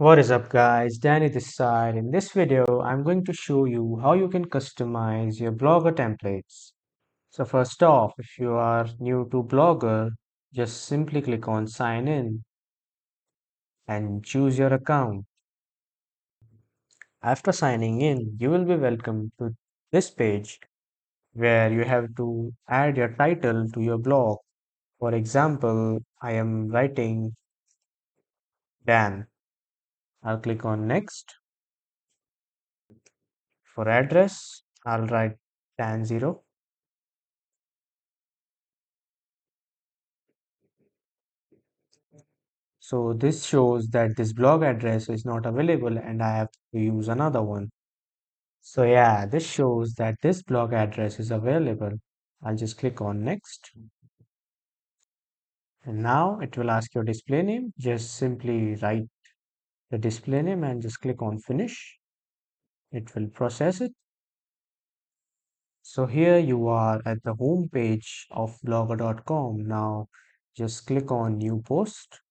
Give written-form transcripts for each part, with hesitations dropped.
What is up guys, Danny this side. In this video, I'm going to show you how you can customize your Blogger templates. So first off, if you are new to Blogger, just simply click on sign in and choose your account. After signing in, you will be welcomed to this page where you have to add your title to your blog. For example, I am writing Dan. I'll click on next. For address, I'll write Dan0. So this shows that this blog address is not available and I have to use another one. So yeah, this shows that this blog address is available. I'll just click on next. And now it will ask your display name. Just simply write the display name and just click on finish. It will process it. So here you are at the home page of blogger.com. Now just click on new post.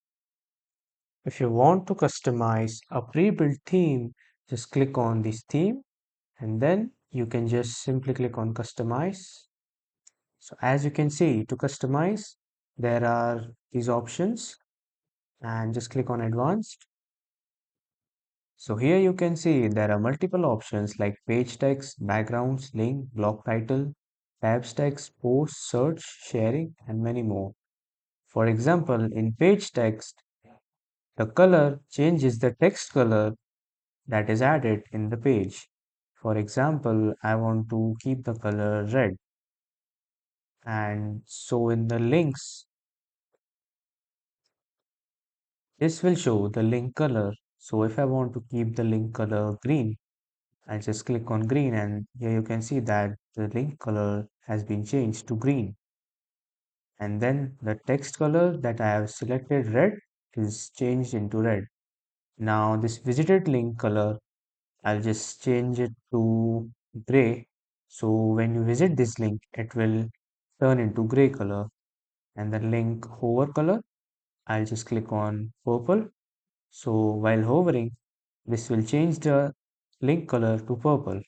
If you want to customize a pre-built theme, just click on this theme and then you can just simply click on customize. So as you can see, to customize, there are these options and just click on advanced. So here you can see there are multiple options like page text, backgrounds, link, blog title, tabs text, post, search, sharing, and many more. For example, in page text, the color changes the text color that is added in the page. For example, I want to keep the color red. And so in the links, this will show the link color. So if I want to keep the link color green, I just click on green and here you can see that the link color has been changed to green. And then the text color that I have selected red is changed into red. Now this visited link color, I'll just change it to gray. So when you visit this link, it will turn into gray color. And the link hover color, I'll just click on purple. So while hovering, this will change the link color to purple.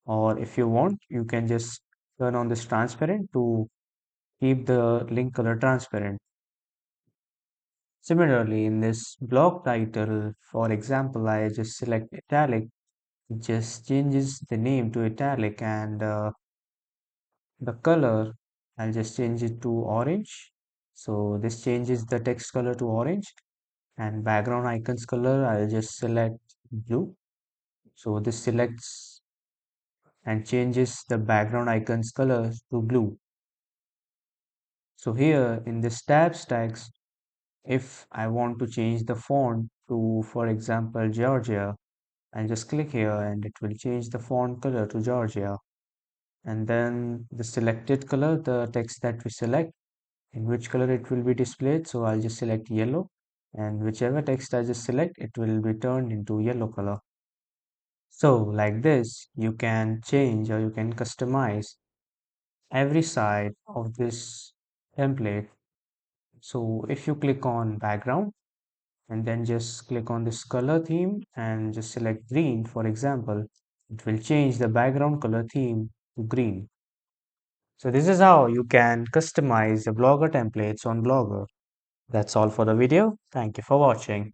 Or if you want, you can just turn on this transparent to keep the link color transparent. Similarly, in this blog title, for example, I just select italic, it just changes the name to italic and the color, I'll just change it to orange. So this changes the text color to orange and background icons color, I'll just select blue. So this selects and changes the background icons color to blue. So here in this tabs text, if I want to change the font to, for example, Georgia, I'll just click here and it will change the font color to Georgia. And then the selected color, the text that we select, in which color it will be displayed. So I'll just select yellow and whichever text I just select, it will be turned into yellow color. So like this, you can change or you can customize every side of this template. So if you click on background and then just click on this color theme and just select green, for example, it will change the background color theme to green. So this is how you can customize the Blogger templates on Blogger. That's all for the video. Thank you for watching.